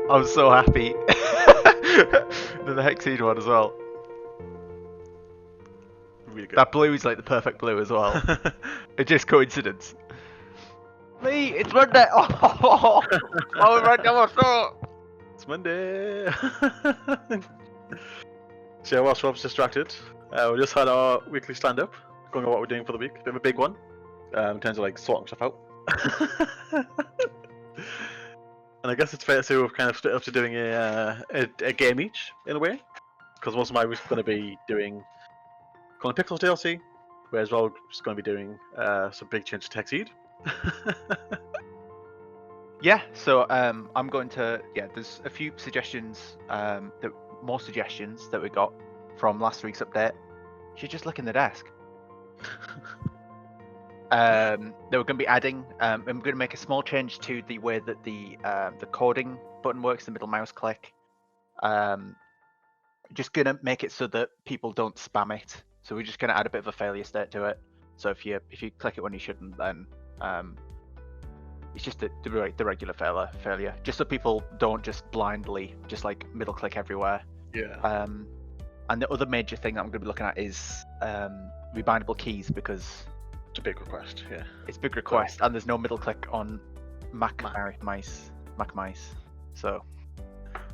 I'm so happy. Then the hexceed one as well. Really good. That blue is like the perfect blue as well. It's just coincidence. Me, it's Monday. Oh, right now, It's Monday. So yeah, whilst Rob's distracted, we just had our weekly stand-up, going over what we're doing for the week. Bit of a big one, in terms of like sorting stuff out. And I guess it's fair to say we've kind of split up to doing a game each, in a way. Because most of my week's going to be doing Calling Pixels DLC, whereas Rob's going to be doing some big changes to hexceed. Yeah, so I'm going to there's a few suggestions more suggestions that we got from last week's update. You should just look in the desk. That we're going to be adding. I'm going to make a small change to the way that the coding button works, the middle mouse click. Just going to make it so that people don't spam it. So we're just going to add a bit of a failure state to it. So if you click it when you shouldn't, then it's just the regular failure, just so people don't just blindly just like middle click everywhere. Yeah. And the other major thing that I'm going to be looking at is rebindable keys, because It's a big request. Yeah. it's a big request, and there's no middle click on Mac mice. So,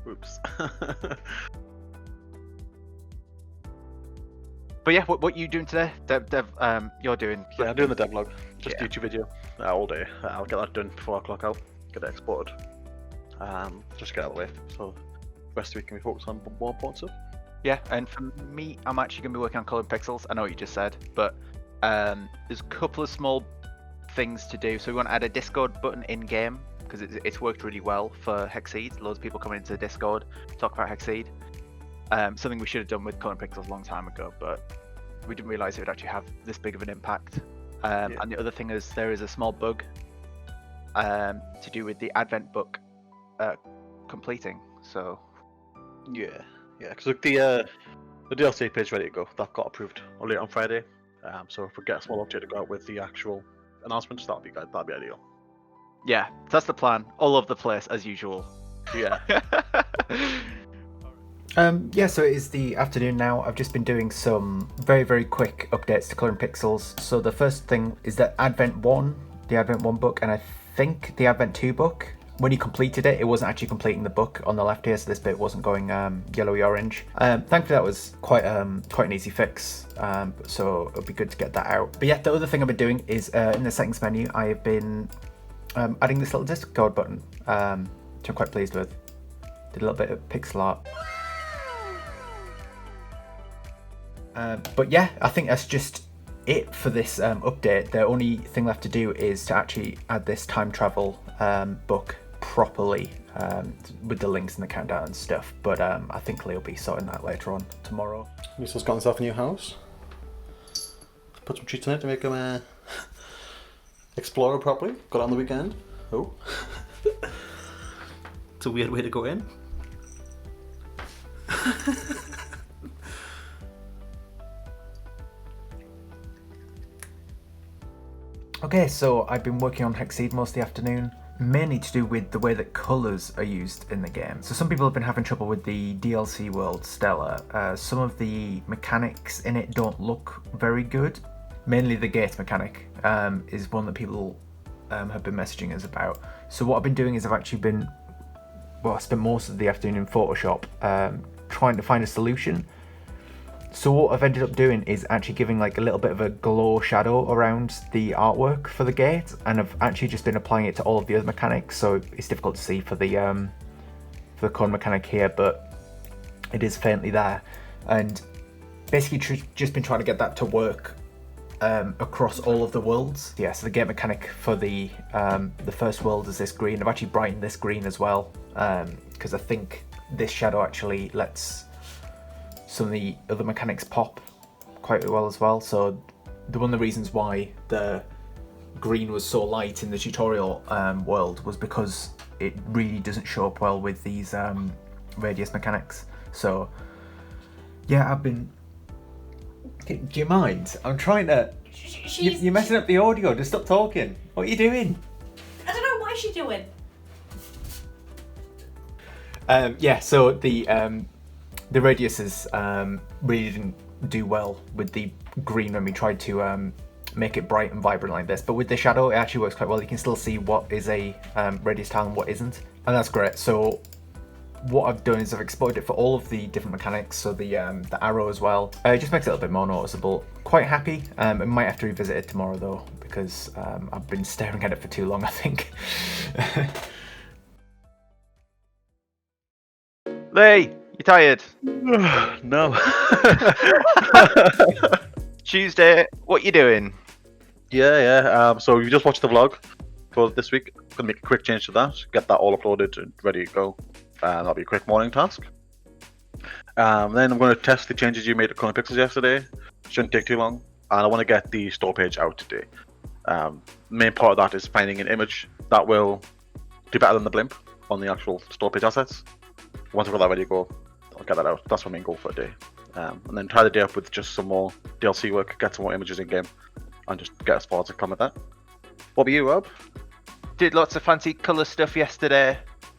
Oops. but yeah, what you doing today? Dev, you're doing. Yeah, I'm doing the devlog. Just Yeah. YouTube video all day. I'll get that done before I clock out. Get it exported. Just get out of the way. So the rest of the week can be focused on more important stuff. Yeah, and for me, I'm actually going to be working on colored pixels. I know what you just said, but there's a couple of small things to do. So we want to add a Discord button in game, because it's worked really well for hexceed. Loads of people coming into the Discord to talk about hexceed. Something we should have done with colored pixels a long time ago, but we didn't realize it would actually have this big of an impact. And the other thing is there is a small bug to do with the Advent book completing. So Yeah. Because look, the DLC page ready to go. That got approved late on Friday. So if we get a small update to go out with the actual announcements, that'd be good. That'd be ideal. yeah, that's the plan. All over the place as usual. Yeah. Yeah, so it is the afternoon now. I've just been doing some very, very quick updates to Colouring Pixels. So the first thing is that Advent 1, the Advent 1 book, and I think the Advent 2 book, when you completed it, it wasn't actually completing the book on the left here, so this bit wasn't going yellowy-orange. Thankfully that was quite an easy fix, so it'll be good to get that out. But yeah, the other thing I've been doing is in the settings menu, I have been adding this little Discord button, which I'm quite pleased with. Did a little bit of pixel art. But yeah, I think that's just it for this update. The only thing left to do is to actually add this time travel book properly with the links and the countdown and stuff. But I think Lee will be sorting that later on tomorrow. Lisa's got himself a new house. Put some treats in it to make him explore properly. Got it on the weekend. Oh. It's a weird way to go in. Okay, so I've been working on hexceed most of the afternoon, mainly to do with the way that colours are used in the game. So some people have been having trouble with the DLC world Stella. Some of the mechanics in it don't look very good. Mainly the gate mechanic is one that people have been messaging us about. So what I've been doing is I spent most of the afternoon in Photoshop trying to find a solution. So what I've ended up doing is actually giving like a little bit of a glow shadow around the artwork for the gate, and I've actually just been applying it to all of the other mechanics, so it's difficult to see for the cone mechanic here, but it is faintly there. And basically just been trying to get that to work across all of the worlds. Yeah, so the gate mechanic for the first world is this green. I've actually brightened this green as well, because I think this shadow actually lets some of the other mechanics pop quite well as well. So one of the reasons why the green was so light in the tutorial world was because it really doesn't show up well with these radius mechanics. So yeah, I've been... Do you mind? I'm trying to... You're messing up the audio, just stop talking. What are you doing? I don't know, what is she doing? Yeah, so the radiuses really didn't do well with the green when we tried to make it bright and vibrant like this, but with the shadow it actually works quite well. You can still see what is a radius tile and what isn't, and that's great. So what I've done is I've exported it for all of the different mechanics, so the arrow as well. It just makes it a little bit more noticeable. Quite happy. I might have to revisit it tomorrow though, because I've been staring at it for too long, I think. Lee, you tired? No. Tuesday, what you doing? Yeah. So you just watched the vlog for this week. Gonna make a quick change to that. Get that all uploaded and ready to go. That'll be a quick morning task. Then I'm going to test the changes you made to Color Pixels yesterday. Shouldn't take too long. And I want to get the store page out today. Main part of that is finding an image that will do better than the blimp on the actual store page assets. Once I've got that ready to go, I'll get that out. That's my main goal for the day. And then try the day up with just some more DLC work, get some more images in game, and just get as far as I can with that. What about you, Rob? Did lots of fancy colour stuff yesterday.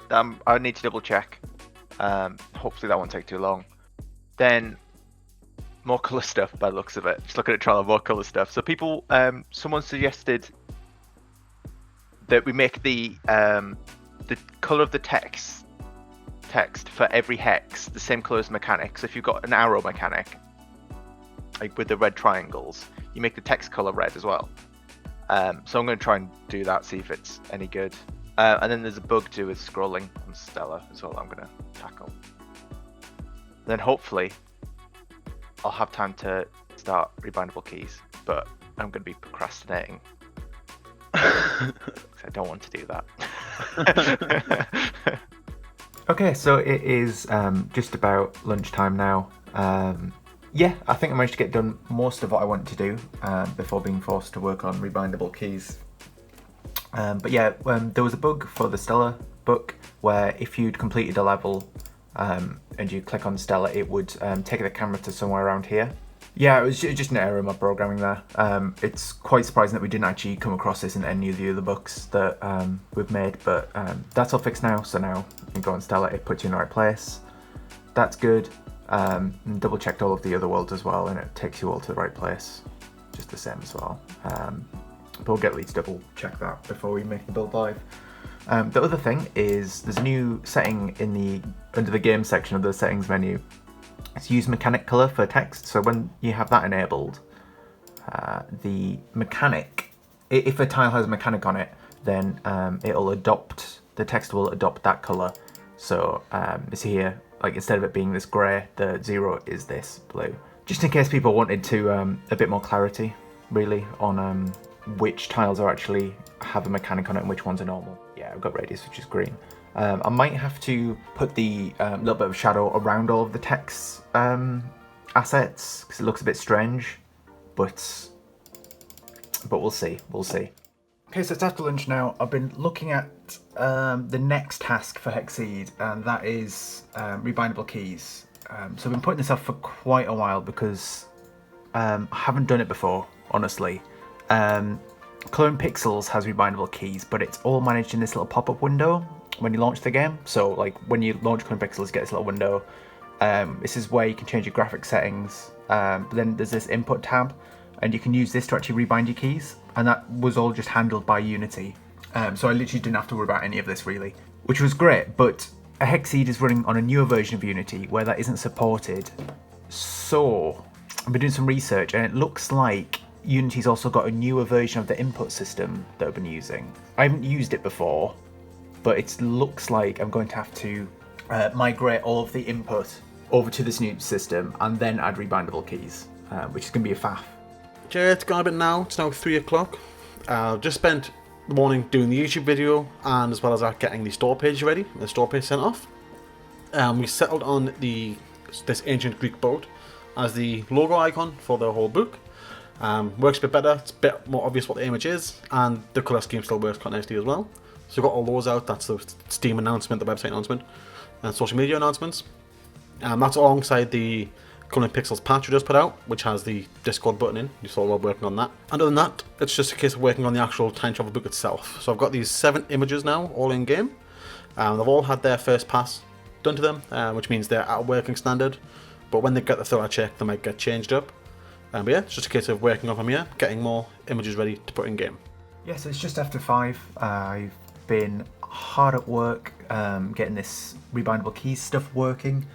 I need to double check. Hopefully that won't take too long. Then more colour stuff by the looks of it. Just looking at trial of more colour stuff. So people, someone suggested that we make the colour of the text for every hex the same colour as mechanic. So if you've got an arrow mechanic, like with the red triangles, you make the text colour red as well. So I'm going to try and do that, see if it's any good. And then there's a bug to do with scrolling on Stella as well I'm going to tackle. Then hopefully I'll have time to start rebindable keys, but I'm going to be procrastinating. I don't want to do that. Okay, so it is just about lunchtime now. Yeah, I think I managed to get done most of what I wanted to do before being forced to work on rebindable keys. But yeah, there was a bug for the Stella book where if you'd completed a level and you click on Stella, it would take the camera to somewhere around here. Yeah, it was just an error in my programming there. It's quite surprising that we didn't actually come across this in any of the other books that we've made, but that's all fixed now, so now you can go on Stella, it puts you in the right place. That's good. And double checked all of the other worlds as well, and it takes you all to the right place, just the same as well. But we'll get Lee to double check that before we make the build live. The other thing is there's a new setting under the game section of the settings menu. It's use mechanic color for text. So when you have that enabled, the mechanic, if a tile has a mechanic on it, then the text will adopt that color. So you see here, like instead of it being this grey, the 0 is this blue. Just in case people wanted to a bit more clarity, really, on which tiles are actually have a mechanic on it and which ones are normal. Yeah, I've got radius, which is green. I might have to put the little bit of shadow around all of the text assets because it looks a bit strange, but we'll see. Okay, so it's after lunch now. I've been looking at the next task for hexceed, and that is rebindable keys. So I've been putting this off for quite a while because I haven't done it before, honestly. Clone Pixels has rebindable keys, but it's all managed in this little pop-up window when you launch the game. So like when you launch Clone Pixels, you get this little window. This is where you can change your graphic settings. But then there's this input tab, and you can use this to actually rebind your keys. And that was all just handled by Unity. So I literally didn't have to worry about any of this really, which was great. But a hexceed is running on a newer version of Unity where that isn't supported. So I've been doing some research, and it looks like Unity's also got a newer version of the input system that I've been using. I haven't used it before, but it looks like I'm going to have to migrate all of the input over to this new system and then add rebindable keys, which is going to be a faff. Yeah, it's gone a bit now. It's now 3 o'clock. Just spent the morning doing the YouTube video, and as well as that, getting the store page ready, the store page sent off. We settled on this ancient Greek boat as the logo icon for the whole book. Works a bit better, it's a bit more obvious what the image is, and the colour scheme still works quite nicely as well. So we've got all those out. That's the Steam announcement, the website announcement, and social media announcements. That's alongside the Coloring Pixels patch we just put out, which has the Discord button in. You saw we're working on that. And other than that, it's just a case of working on the actual time travel book itself. So I've got these 7 images now, all in game. They've all had their first pass done to them, which means they're at a working standard. But when they get the thorough check, they might get changed up. But yeah, it's just a case of working on from here, getting more images ready to put in game. Yeah, so it's just after 5. I've been hard at work getting this rebindable keys stuff working.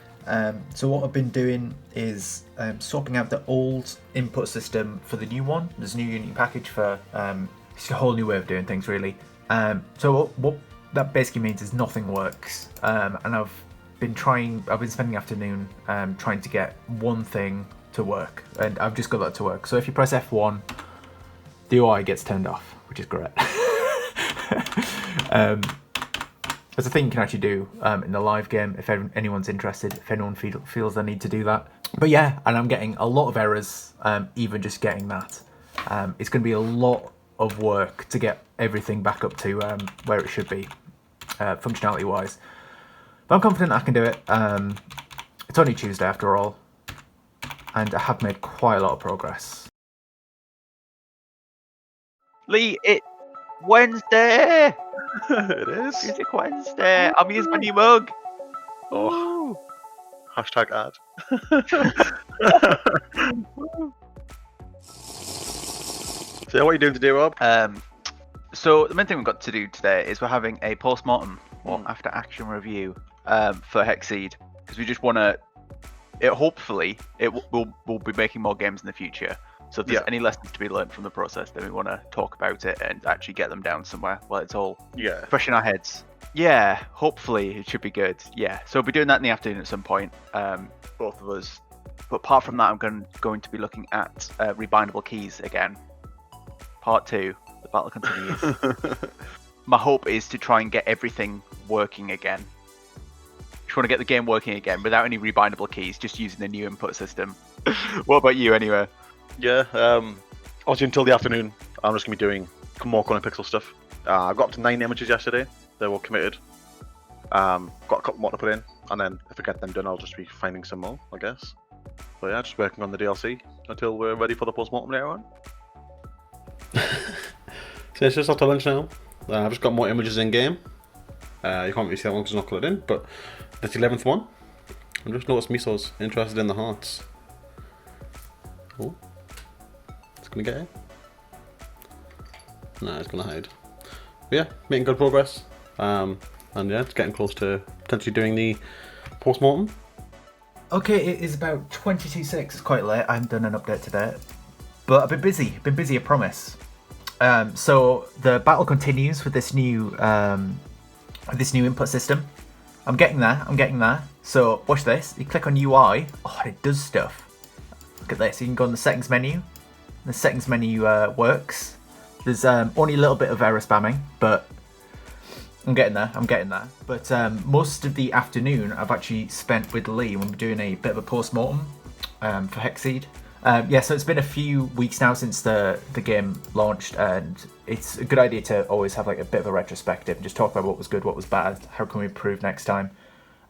So what I've been doing is swapping out the old input system for the new one. There's a new Unity package for it's a whole new way of doing things, really. So what that basically means is nothing works, and I've been spending the afternoon trying to get one thing to work, and I've just got that to work. So if you press F1, the UI gets turned off, which is great. There's a thing you can actually do in the live game if anyone's interested, if anyone feels they need to do that. But yeah, and I'm getting a lot of errors, even just getting that. It's going to be a lot of work to get everything back up to where it should be, functionality-wise. But I'm confident I can do it. It's only Tuesday after all, and I have made quite a lot of progress. Lee, it's Wednesday! It is. Music Wednesday! I'm using my new mug! Oh. Woo. Hashtag ad. So what are you doing today, Rob? So the main thing we've got to do today is we're having a post-mortem or after-action review for Hexceed, because we just want to. Hopefully, we'll be making more games in the future. So if there's any lessons to be learned from the process, then we want to talk about it and actually get them down somewhere while it's all fresh in our heads. Yeah, hopefully it should be good. Yeah, so we'll be doing that in the afternoon at some point, both of us. But apart from that, I'm going to be looking at rebindable keys again. Part 2, the battle continues. My hope is to try and get everything working again. Just want to get the game working again without any rebindable keys, just using the new input system. What about you, anyway? Yeah, obviously until the afternoon, I'm just going to be doing more Colin Pixel stuff. I got up to 9 images yesterday. They were committed. Got a couple more to put in, and then if I get them done, I'll just be finding some more, I guess. So yeah, just working on the DLC until we're ready for the post-mortem later on. So it's just after lunch now. I've just got more images in game. You can't really see that one because it's not coloured in, but that's the 11th one. I just noticed Miso's interested in the hearts. Oh, it's gonna get it. Nah, it's gonna hide. But yeah, making good progress. And yeah, it's getting close to potentially doing the post-mortem. Okay, it is about 22:06. It's quite late. I haven't done an update today, but I've been busy. I promise. So the battle continues with this new input system. I'm getting there. So watch this. You click on UI. Oh, and it does stuff. Look at this. You can go on the settings menu. The settings menu works. There's only a little bit of error spamming, but I'm getting there. But most of the afternoon I've actually spent with Lee when we're doing a bit of a post-mortem for Hexceed. So it's been a few weeks now since the game launched, and it's a good idea to always have like a bit of a retrospective and just talk about what was good, what was bad, how can we improve next time.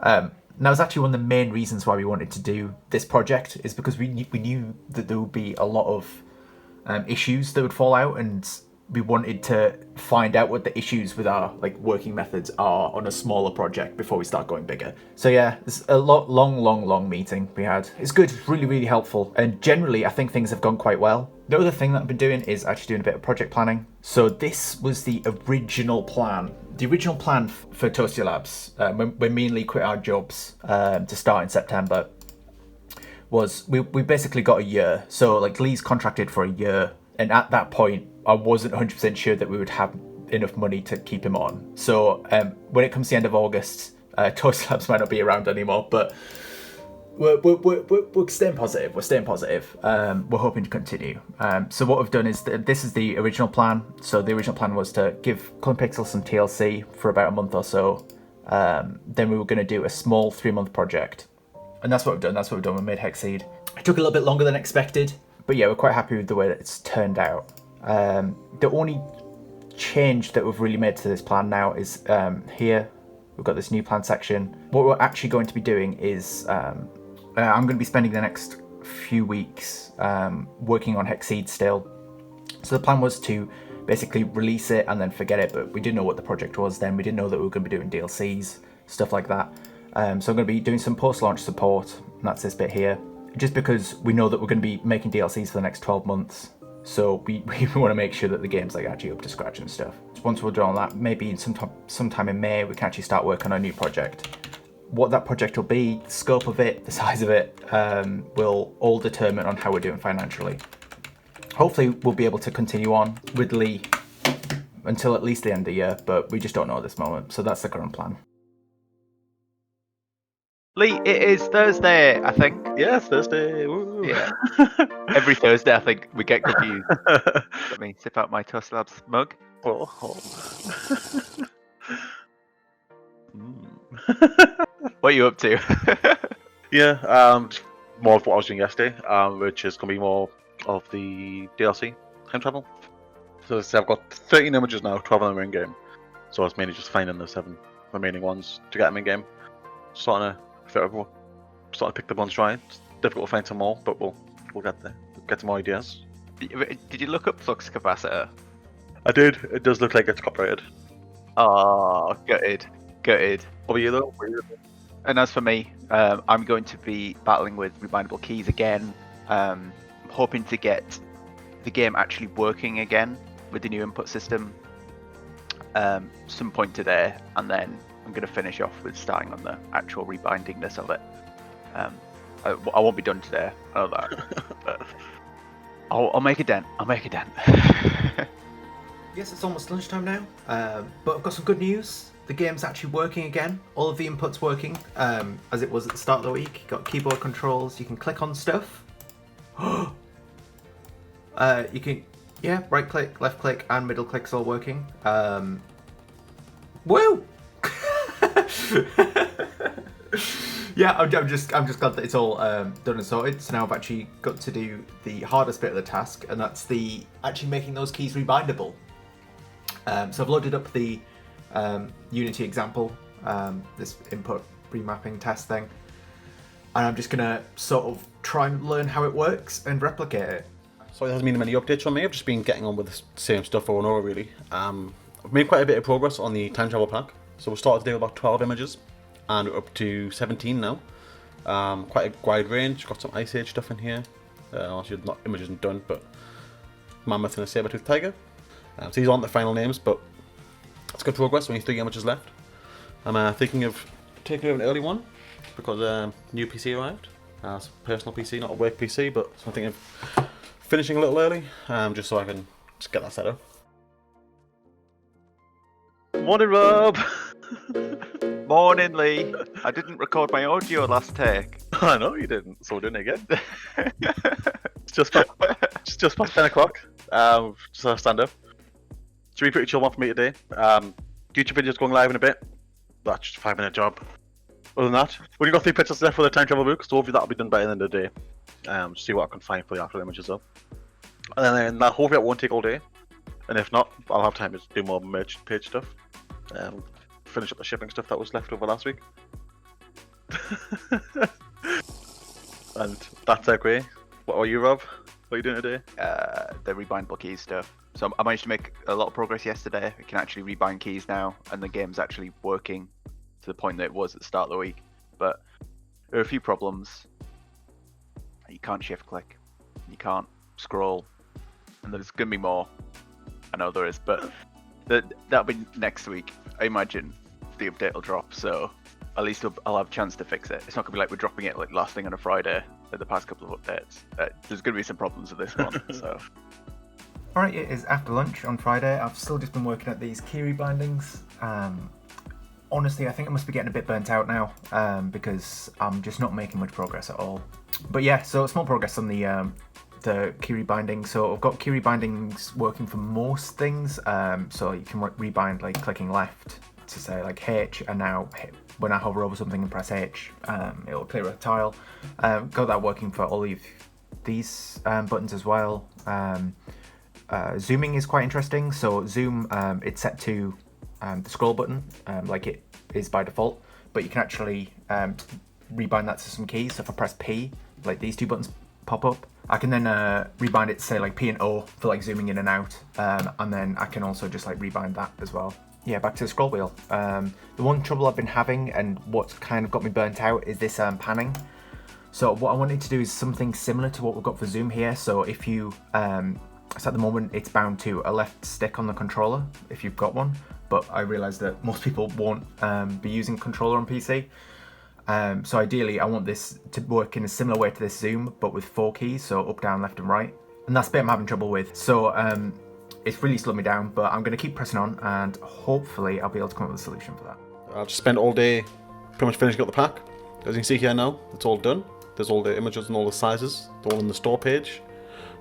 And that was actually one of the main reasons why we wanted to do this project, is because we knew that there would be a lot of issues that would fall out, and we wanted to find out what the issues with our like working methods are on a smaller project before we start going bigger. So yeah, it's a long meeting we had. It's good, it's really helpful, and generally I think things have gone quite well. The other thing that I've been doing is actually doing a bit of project planning. So this was the original plan. The original plan for ToastieLabs, when me and Lee quit our jobs to start in September, was we basically got a year. So like Lee's contracted for a year, and at that point I wasn't 100% sure that we would have enough money to keep him on. So when it comes to the end of August, ToastieLabs might not be around anymore, but we're staying positive. We're hoping to continue. So what we've done is this is the original plan. So the original plan was to give Colin Pixel some TLC for about a month or so. Then we were going to do a small 3-month project, and that's what we've done. We made Hexceed. It took a little bit longer than expected, but yeah, we're quite happy with the way that it's turned out. The only change that we've really made to this plan now is here. We've got this new plan section. What we're actually going to be doing is I'm going to be spending the next few weeks working on Hexceed still. So the plan was to basically release it and then forget it, but we didn't know what the project was then. We didn't know that we were going to be doing DLCs, stuff like that. So I'm going to be doing some post-launch support, and that's this bit here, just because we know that we're going to be making DLCs for the next 12 months. So we want to make sure that the game's like actually up to scratch and stuff. So once we're done on that, maybe sometime in May, we can actually start working on a new project. What that project will be, the scope of it, the size of it, will all determine on how we're doing financially. Hopefully we'll be able to continue on with Lee until at least the end of the year, but we just don't know at this moment. So that's the current plan. Lee, it is Thursday, I think. Yes, Thursday. Woo. Yeah. Every Thursday, I think we get confused. Let me sip out my ToastieLabs mug. Oh. What are you up to? Yeah, more of what I was doing yesterday, which is going to be more of the DLC time travel. So let's say I've got 13 images now, 12 of them are in game. So it's mainly just finding the 7 remaining ones to get them in game. Starting to pick the ones right. It's difficult to find some more, but we'll get there. We'll get some more ideas. Did you look up flux capacitor? I did. It does look like it's copyrighted. Oh, gutted. What about you though? And as for me, I'm going to be battling with rebindable keys again. Hoping to get the game actually working again with the new input system some point today, and then I'm going to finish off with starting on the actual rebindingness of it. I won't be done today, I know that, but I'll make a dent. Yes, it's almost lunchtime now, but I've got some good news. The game's actually working again. All of the inputs working as it was at the start of the week. Got keyboard controls. You can click on stuff. You can, right click, left click, and middle click's all working. Woo! Yeah, I'm just glad that it's all done and sorted. So now I've actually got to do the hardest bit of the task, and that's the actually making those keys rebindable. So I've loaded up the Unity example, this input remapping test thing, and I'm just gonna sort of try and learn how it works and replicate it. So there hasn't been many updates from me. I've just been getting on with the same stuff over and over, really. I've made quite a bit of progress on the time travel pack. So we started today with about 12 images, and we're up to 17 now. Quite a wide range. Got some Ice Age stuff in here. Actually, not images aren't done, but mammoth and a saber-toothed tiger. So these aren't the final names, but it's good progress. Only 3 images left. I'm thinking of taking over an early one because new PC arrived. It's a personal PC, not a work PC, but so I'm thinking of finishing a little early, just so I can just get that set up. Morning, Rob. Morning, Lee. I didn't record my audio last take. I know you didn't, so we're doing it again. It's just past 10 o'clock. Just a stand up. Should be pretty chill one for me today. YouTube video's going live in a bit. That's just a 5-minute job. Other than that, we've only got 3 pictures left for the time travel book, so hopefully that'll be done by the end of the day. See what I can find for the actual images though. And then hopefully that won't take all day. And if not, I'll have time to do more merch page stuff. Finish up the shipping stuff that was left over last week. And that's great. What are you, Rob? What are you doing today? The rebindable keys stuff. So I managed to make a lot of progress yesterday. We can actually rebind keys now, and the game's actually working to the point that it was at the start of the week. But there are a few problems. You can't shift click. You can't scroll. And there's going to be more. I know there is, but that'll be next week. I imagine the update will drop, so at least I'll have a chance to fix it. It's not going to be like we're dropping it like last thing on a Friday at the past couple of updates. There's going to be some problems with this one, so... Alright, it is after lunch on Friday. I've still just been working at these key rebindings. Honestly, I think I must be getting a bit burnt out now because I'm just not making much progress at all. But yeah, so small progress on the key rebinding. So I've got key rebindings working for most things. So you can rebind like clicking left to say like H, and now when I hover over something and press H, it'll clear a tile. Got that working for all of these buttons as well. Zooming is quite interesting. So zoom, it's set to the scroll button, like it is by default, but you can actually rebind that to some keys. So if I press P, like these 2 buttons pop up. I can then rebind it to say like P and O for like zooming in and out, and then I can also just like rebind that as well. Yeah, back to the scroll wheel. The one trouble I've been having and what's kind of got me burnt out is this panning. So what I wanted to do is something similar to what we've got for zoom here. So if you, so at the moment it's bound to a left stick on the controller if you've got one, but I realise that most people won't be using controller on PC. So ideally I want this to work in a similar way to this zoom, but with 4 keys, so up, down, left and right. And that's the bit I'm having trouble with. So it's really slowed me down, but I'm going to keep pressing on and hopefully I'll be able to come up with a solution for that. I've just spent all day pretty much finishing up the pack. As you can see here now, it's all done. There's all the images and all the sizes. They're all in the store page.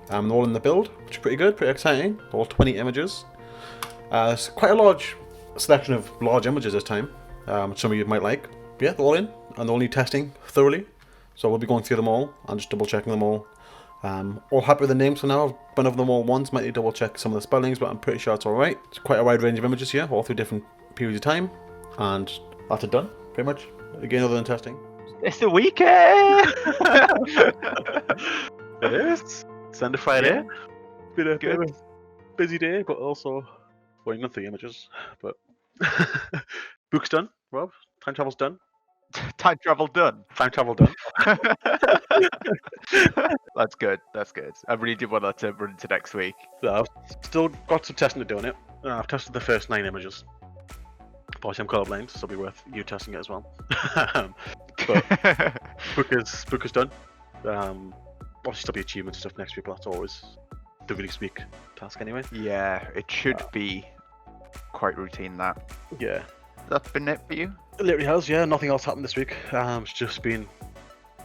They're all in the build, which is pretty good, pretty exciting. All 20 images. It's quite a large selection of large images this time, which some of you might like. But yeah, they're all in, and they'll need testing thoroughly. So we'll be going through them all and just double checking them all. All happy with the names for now. I've been over them all once, might need to double check some of the spellings, but I'm pretty sure it's alright. It's quite a wide range of images here, all through different periods of time. And that's it done, pretty much. Again, other than testing. It's the weekend! It is. It's end of Friday. Yeah. Been a bit of Good. a busy day, but also, well, not the images, but book's done, Rob. Time travel's done. Time travel done. Time travel done. That's good. That's good. I really did want that to run into next week. So I've still got some testing to do on it. I've tested the first 9 images. But I'm colorblind, so it'll be worth you testing it as well. But book is done. Obviously, still be achievements and stuff next week, but that's always the release week task anyway. Yeah, it should be quite routine that. Yeah. That's been it for you? It literally has, yeah. Nothing else happened this week. It's just been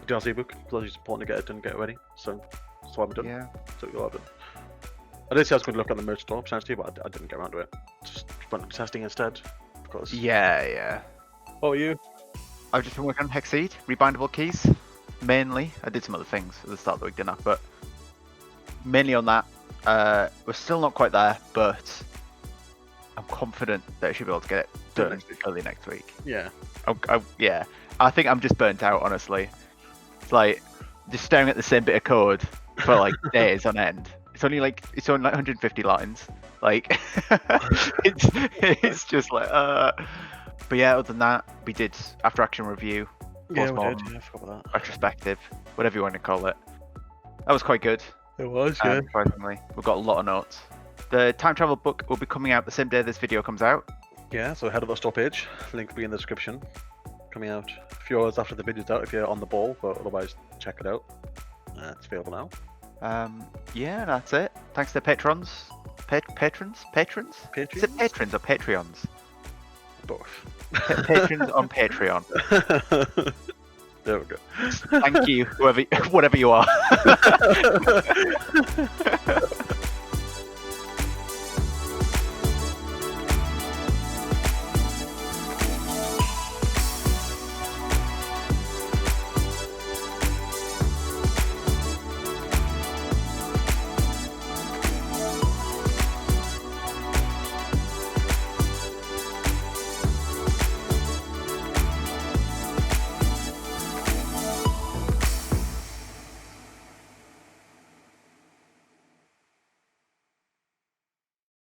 DLC book. It's important to get it done, get it ready. So that's what I've done. Yeah. So you'll have done. I did say I was going to look at the merch store potentially, but I didn't get around to it. Just went to testing instead. Because... Yeah. Oh, you? I've just been working on hexceed, rebindable keys, mainly. I did some other things at the start of the week, didn't I? But mainly on that. We're still not quite there, but I'm confident that I should be able to get it done early next week. Yeah. Yeah. I think I'm just burnt out, honestly. It's like just staring at the same bit of code for like days on end. It's only like 150 lines. Like it's just like But yeah, other than that, we did after action review, Yeah, we postmortem, did. Yeah, I forgot about that. retrospective, whatever you want to call it. That was quite good. It was, yeah. Surprisingly, we've got a lot of notes. The time travel book will be coming out the same day this video comes out. Yeah, so head to the store page. Link will be in the description. Coming out a few hours after the video's out if you're on the ball, but otherwise check it out. It's available now. Yeah, that's it. Thanks to the patrons. Patrons? Is it patrons or Patreons? Both. Patrons on Patreon. There we go. Thank you, whatever you are.